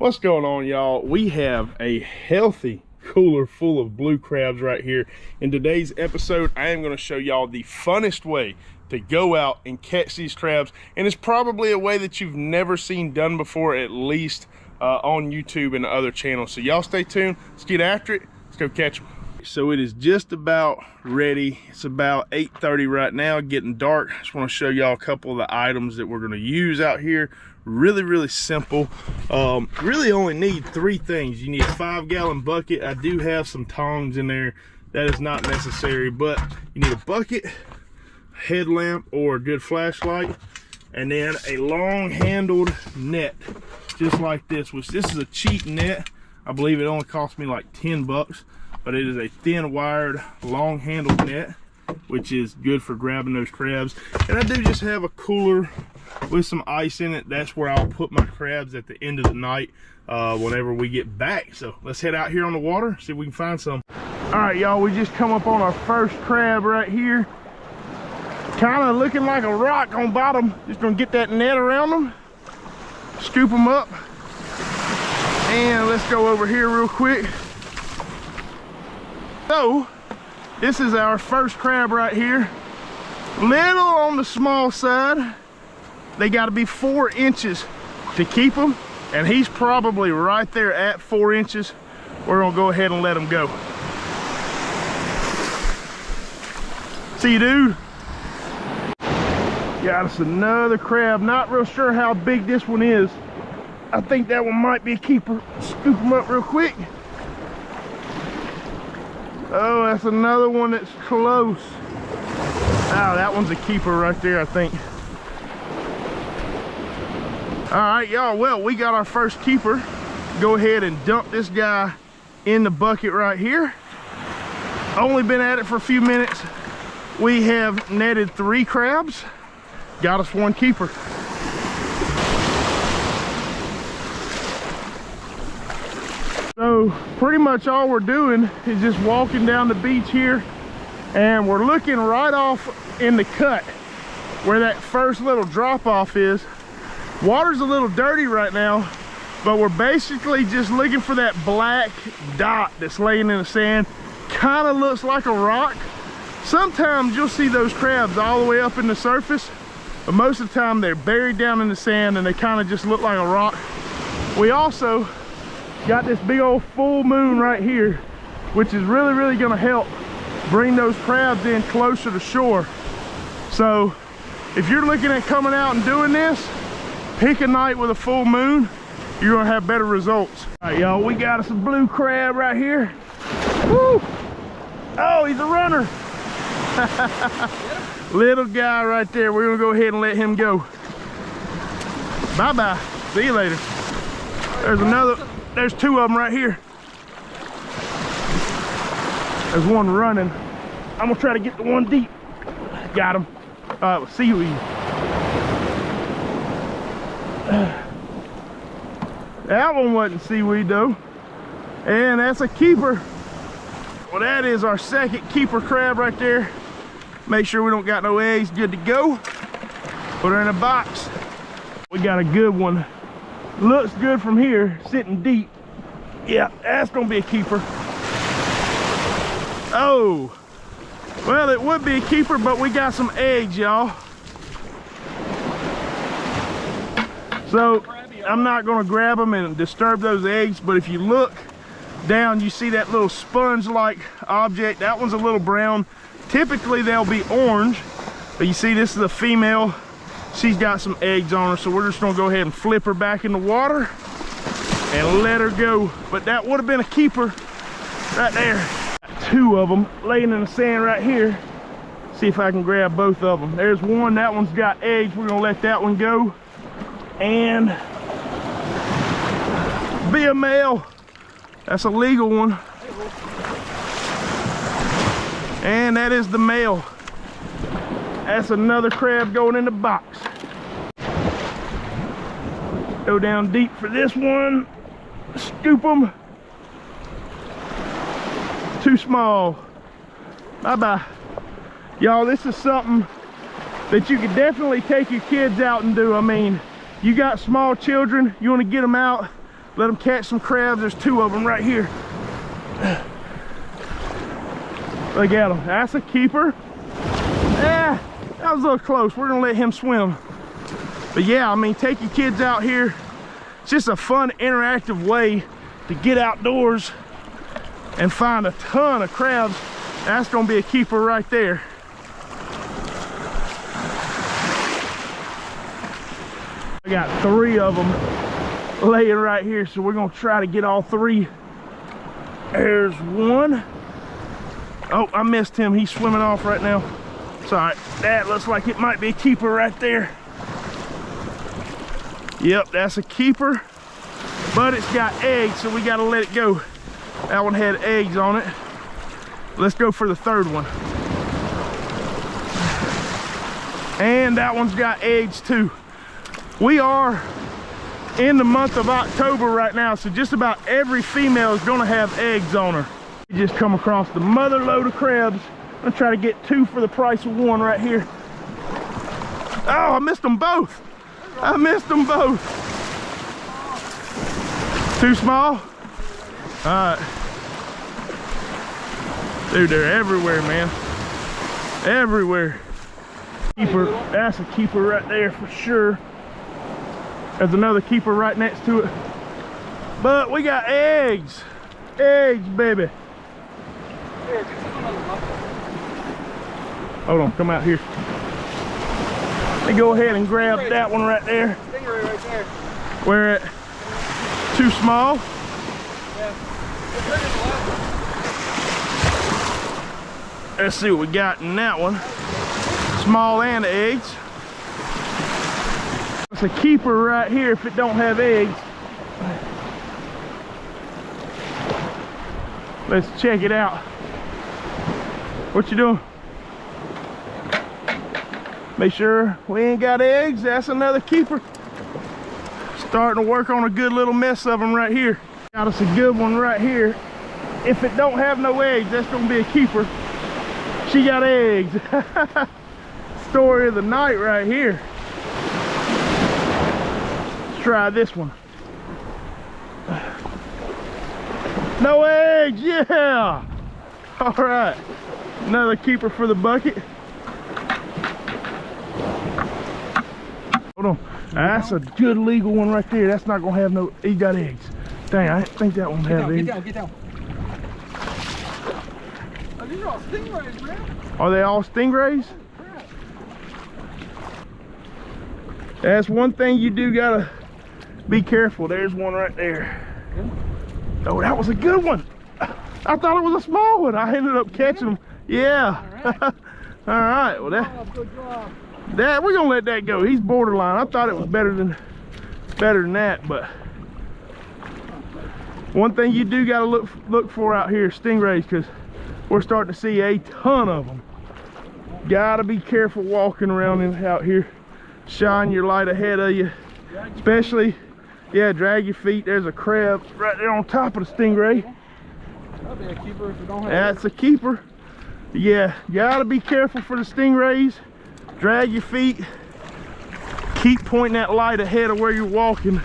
What's going on, y'all? We have a healthy cooler full of blue crabs right here. In today's episode, I am going to show y'all the funnest way to go out and catch these crabs, and it's probably a way that you've never seen done before, at least on YouTube and other channels. So y'all stay tuned. Let's get after it. Let's go catch them. So it is just about ready. It's about 8:30 right now, getting dark. Just want to show y'all a couple of the items that we're going to use out here. Really simple. Really only need three things. You need a 5-gallon bucket. I do have some tongs in there. That is not necessary, but you need a bucket, headlamp, or a good flashlight, and then a long handled net just like this, which this is a cheap net. I believe it only cost me like 10 bucks, but it is a thin wired long handled net, which is good for grabbing those crabs. And I do just have a cooler with some ice in it. That's where I'll put my crabs at the end of the night whenever we get back. So let's head out here on the water, see if we can find some. All right, y'all, we just come up on our first crab right here. Kind of looking like a rock on bottom. Just gonna get that net around them, scoop them up, and let's go over here real quick. So this is our first crab right here. Little on the small side. They got to be 4 inches to keep them, and he's probably right there at 4 inches. We're gonna go ahead and let him go. See you, dude. Got us another crab. Not real sure how big this one is. I think that one might be a keeper. Scoop him up real quick. Oh, that's another one that's close. Oh, that one's a keeper right there, I think. All right, y'all, well, we got our first keeper. Go ahead and dump this guy in the bucket right here. Only been at it for a few minutes. We have netted 3 crabs. Got us 1 keeper. So pretty much all we're doing is just walking down the beach here, and we're looking right off in the cut where that first little drop off is. Water's a little dirty right now, but we're basically just looking for that black dot that's laying in the sand. Kind of looks like a rock. Sometimes you'll see those crabs all the way up in the surface, but most of the time they're buried down in the sand and they kind of just look like a rock. We also got this big old full moon right here, which is really gonna help bring those crabs in closer to shore. So if you're looking at coming out and doing this, pick a night with a full moon. You're gonna have better results. All right, y'all, we got us a blue crab right here. Woo! Oh, he's a runner. Little guy right there. We're gonna go ahead and let him go. Bye-bye. See you later. There's another. There's 2 of them right here. There's one running. I'm gonna try to get the one deep. Got him. All right, we'll see you. That one wasn't seaweed though, and that's a keeper. Well, that is our second keeper crab right there. Make sure we don't got no eggs. Good to go. Put her in a box. We got a good one. Looks good from here, sitting deep. Yeah, that's gonna be a keeper. Oh, well, it would be a keeper, but we got some eggs, y'all. So I'm not gonna grab them and disturb those eggs, but if you look down, you see that little sponge-like object. That one's a little brown. Typically they'll be orange, but you see this is a female. She's got some eggs on her, so we're just gonna go ahead and flip her back in the water and let her go. But that would have been a keeper right there. Got 2 of them laying in the sand right here. See if I can grab both of them. There's one. That one's got eggs. We're gonna let that one go and be a male. That's a legal one. And that is the male. That's another crab going in the box. Go down deep for this one. Scoop them. Too small. Bye-bye. Y'all, this is something that you could definitely take your kids out and do. I mean, you got small children, you want to get them out, let them catch some crabs. There's 2 of them right here. Look at them. That's a keeper. Yeah, that was a little close. We're gonna let him swim. But yeah, I mean, take your kids out here. It's just a fun, interactive way to get outdoors and find a ton of crabs. That's gonna be a keeper right there. I got 3 of them laying right here, so we're gonna try to get all 3. There's 1. Oh, I missed him. He's swimming off right now. It's all right. That looks like it might be a keeper right there. Yep, that's a keeper, but it's got eggs, so we gotta let it go. That one had eggs on it. Let's go for the 3rd one. And that one's got eggs too. We are in the month of October right now, so just about every female is gonna have eggs on her. We just come across the mother load of crabs. I'm gonna try to get 2 for the price of 1 right here. Oh, I missed them both. I missed them both. Too small? All right. Dude, they're everywhere, man. Everywhere. Keeper, that's a keeper right there for sure. There's another keeper right next to it. But we got eggs. Eggs, baby. Hold on, come out here. Let me go ahead and grab that one right there. Stingray right there. Where it? Too small? Yeah. Let's see what we got in that one. Small and eggs. It's a keeper right here if it don't have eggs. Let's check it out. What you doing? Make sure we ain't got eggs. That's another keeper. Starting to work on a good little mess of them right here. Got us a good one right here. If it don't have no eggs, that's gonna be a keeper. She got eggs. Story of the night right here. Let's try this one. No eggs, yeah. All right, another keeper for the bucket. Hold on, that's a good legal one right there. That's not gonna have no, he got eggs. Dang, I think that one has eggs. Get down. Oh, these are all stingrays, man. Are they all stingrays? That's one thing you do gotta be careful. There's one right there. Oh, that was a good one. I thought it was a small one. I ended up catching them. Yeah. All right. Well, that we're gonna let that go. He's borderline. I thought it was better than that, but one thing you do gotta look for out here, stingrays, because we're starting to see a ton of them. Gotta be careful walking around out here. Shine your light ahead of you, especially, yeah, drag your feet. There's a crab right there on top of the stingray. That'll be a keeper if you don't have. That's a keeper. Yeah, gotta be careful for the stingrays. Drag your feet. Keep pointing that light ahead of where you're walking.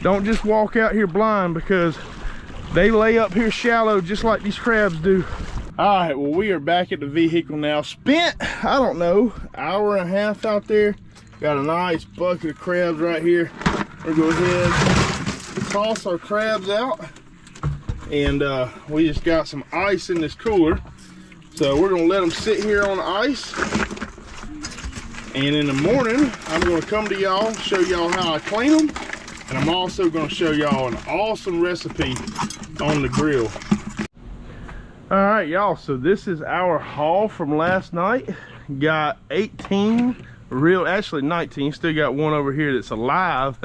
Don't just walk out here blind, because they lay up here shallow just like these crabs do. All right, well, we are back at the vehicle now. Spent, I don't know, hour and a half out there. Got a nice bucket of crabs right here. We'll go ahead, toss our crabs out. And we just got some ice in this cooler. So we're gonna let them sit here on the ice. And in the morning, I'm gonna come to y'all, show y'all how I clean them. And I'm also gonna show y'all an awesome recipe on the grill. All right, y'all, so this is our haul from last night. Got 18, actually 19, still got one over here that's alive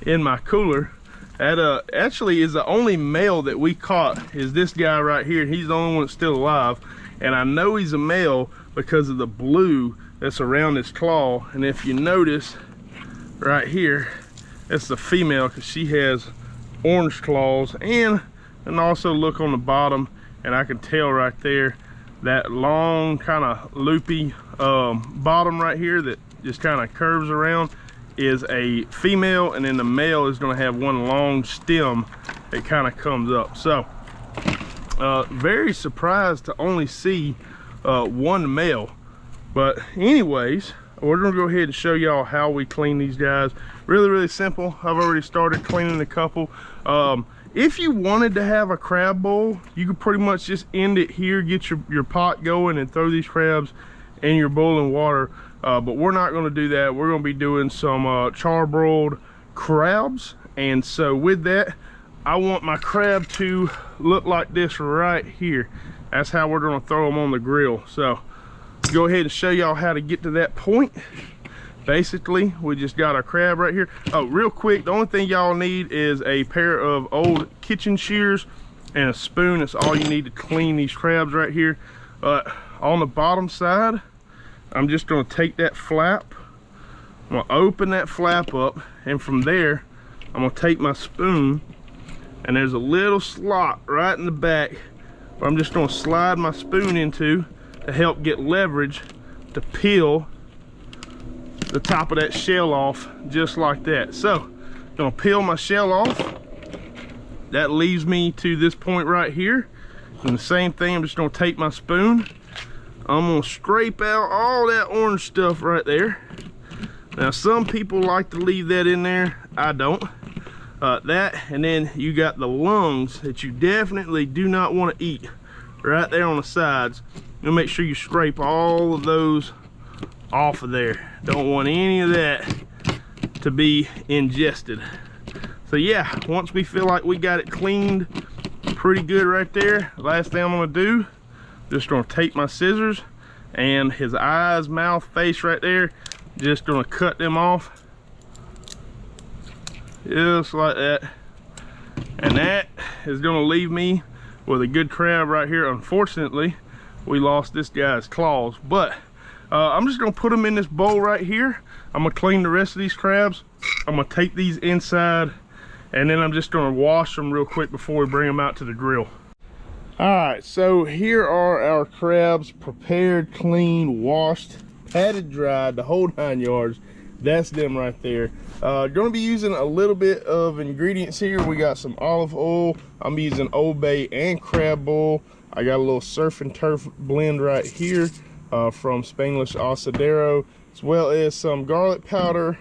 in my cooler. That actually is the only male that we caught, is this guy right here. He's the only one that's still alive. And I know he's a male because of the blue that's around his claw. And if you notice right here, that's the female, because she has orange claws. And also look on the bottom, and I can tell right there that long kind of loopy bottom right here that just kind of curves around is a female, and then the male is going to have one long stem that kind of comes up. So very surprised to only see one male. But anyways, we're gonna go ahead and show y'all how we clean these guys. Really simple. I've already started cleaning a couple. If you wanted to have a crab boil, you could pretty much just end it here, get your pot going and throw these crabs in your boiling water. But we're not gonna do that. We're gonna be doing some charbroiled crabs. And so with that, I want my crab to look like this right here. That's how we're gonna throw them on the grill. So go ahead and show y'all how to get to that point. Basically, we just got our crab right here. Oh, real quick, the only thing y'all need is a pair of old kitchen shears and a spoon. That's all you need to clean these crabs right here. On the bottom side, I'm just gonna take that flap, I'm gonna open that flap up, and from there, I'm gonna take my spoon, and there's a little slot right in the back where I'm just gonna slide my spoon into to help get leverage to peel the top of that shell off, just like that. So I'm gonna peel my shell off. That leaves me to this point right here. And the same thing, I'm just gonna take my spoon, I'm gonna scrape out all that orange stuff right there. Now some people like to leave that in there, I don't. That, and then you got the lungs that you definitely do not want to eat right there on the sides. You'll make sure you scrape all of those off of there. Don't want any of that to be ingested. So yeah, once we feel like we got it cleaned pretty good right there, last thing I'm gonna do, just gonna take my scissors and his eyes, mouth, face right there, just gonna cut them off. Just like that. And that is gonna leave me with a good crab right here. Unfortunately, we lost this guy's claws, but I'm just gonna put them in this bowl right here. I'm gonna clean the rest of these crabs. I'm gonna take these inside, and then I'm just gonna wash them real quick before we bring them out to the grill. All right, so here are our crabs, prepared, clean, washed, patted, dried, the whole 9 yards. That's them right there. Gonna be using a little bit of ingredients here. We got some olive oil. I'm using Old Bay and crab oil. I got a little surf and turf blend right here from Spanglish Asadero, as well as some garlic powder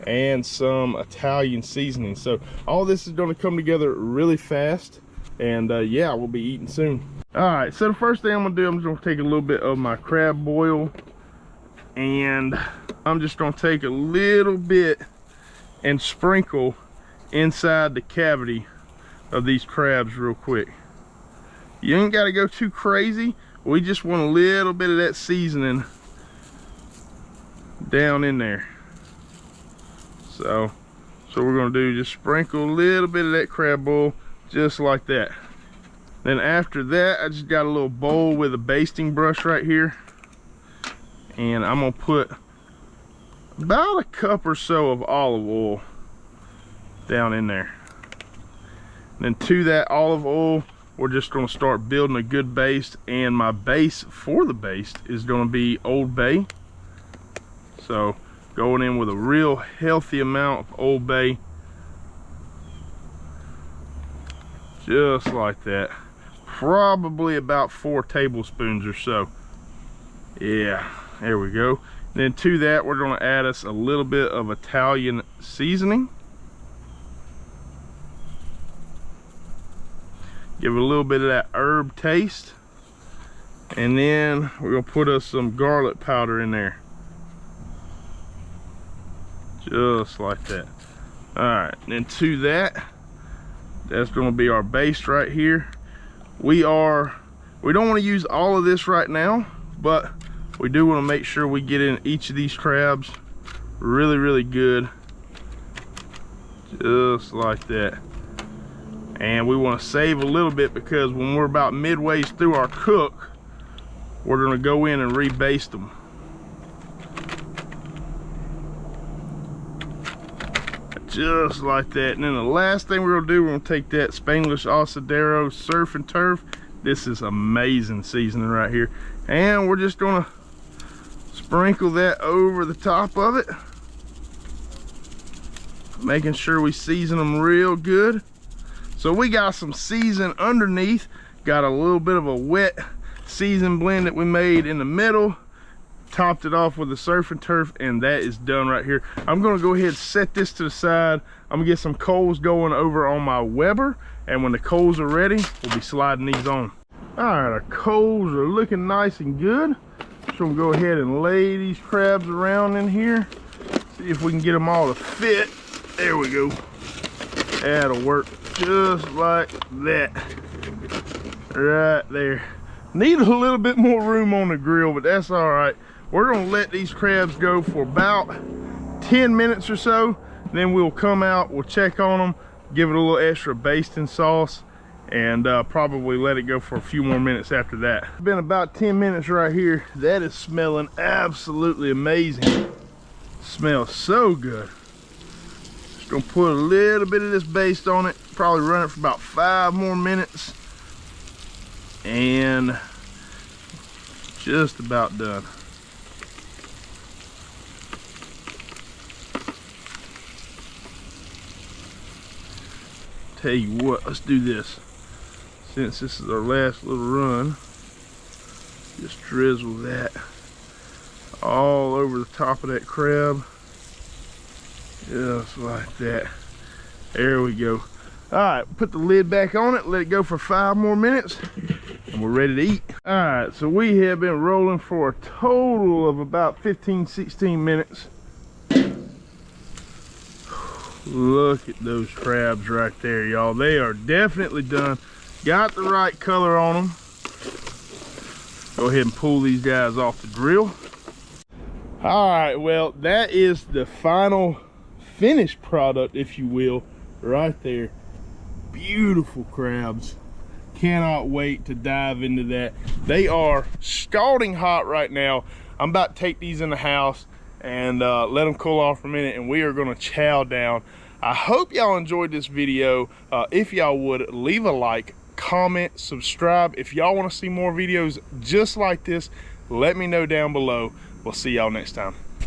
and some Italian seasoning. So all this is gonna come together really fast, and yeah, we'll be eating soon. All right, so the first thing I'm gonna do, I'm just gonna take a little bit of my crab boil, and I'm just gonna take a little bit and sprinkle inside the cavity of these crabs real quick. You ain't gotta go too crazy. We just want a little bit of that seasoning down in there. So we're gonna do, just sprinkle a little bit of that crab oil, just like that. Then after that, I just got a little bowl with a basting brush right here, and I'm gonna put about a cup or so of olive oil down in there. And then to that olive oil, we're just gonna start building a good base, and my base for the base is gonna be Old Bay. So going in with a real healthy amount of Old Bay, just like that. Probably about 4 tablespoons or so. Yeah, there we go. Then to that, we're gonna add us a little bit of Italian seasoning. Give it a little bit of that herb taste. And then we're gonna put us some garlic powder in there. Just like that. All right, then to that, that's gonna be our base right here. We don't wanna use all of this right now, but we do wanna make sure we get in each of these crabs really, really good. Just like that. And we want to save a little bit, because when we're about midway through our cook, we're going to go in and rebaste them. Just like that. And then the last thing we're going to do, we're going to take that Spanglish Asadero Surf and Turf. This is amazing seasoning right here. And we're just going to sprinkle that over the top of it. making sure we season them real good. So we got some season underneath, got a little bit of a wet season blend that we made in the middle, topped it off with the surf and turf, and that is done right here. I'm gonna go ahead and set this to the side. I'm gonna get some coals going over on my Weber, and when the coals are ready, we'll be sliding these on. All right, our coals are looking nice and good. So I'm gonna go ahead and lay these crabs around in here. See if we can get them all to fit. There we go. That'll work just like that. Right there. Need a little bit more room on the grill, but that's all right. We're gonna let these crabs go for about 10 minutes or so. Then we'll come out, we'll check on them, give it a little extra basting sauce, and probably let it go for a few more minutes after that. It's been about 10 minutes right here. That is smelling absolutely amazing. Smells so good. Just gonna put a little bit of this baste on it, probably run it for about 5 more minutes, and just about done. Tell you what, let's do this. Since this is our last little run, just drizzle that all over the top of that crab. Just like that. There we go. All right, put the lid back on it, let it go for 5 more minutes, and we're ready to eat. All right, so we have been rolling for a total of about 15, 16 minutes. Look at those crabs right there, y'all. They are definitely done. Got the right color on them. Go ahead and pull these guys off the grill. All right, well, that is the final finished product, if you will, right there. Beautiful crabs. Cannot wait to dive into that. They are scalding hot right now. I'm about to take these in the house and let them cool off for a minute, and we are gonna chow down. I hope y'all enjoyed this video. If y'all would, leave a like, comment, subscribe. If y'all want to see more videos just like this, let me know down below. We'll see y'all next time.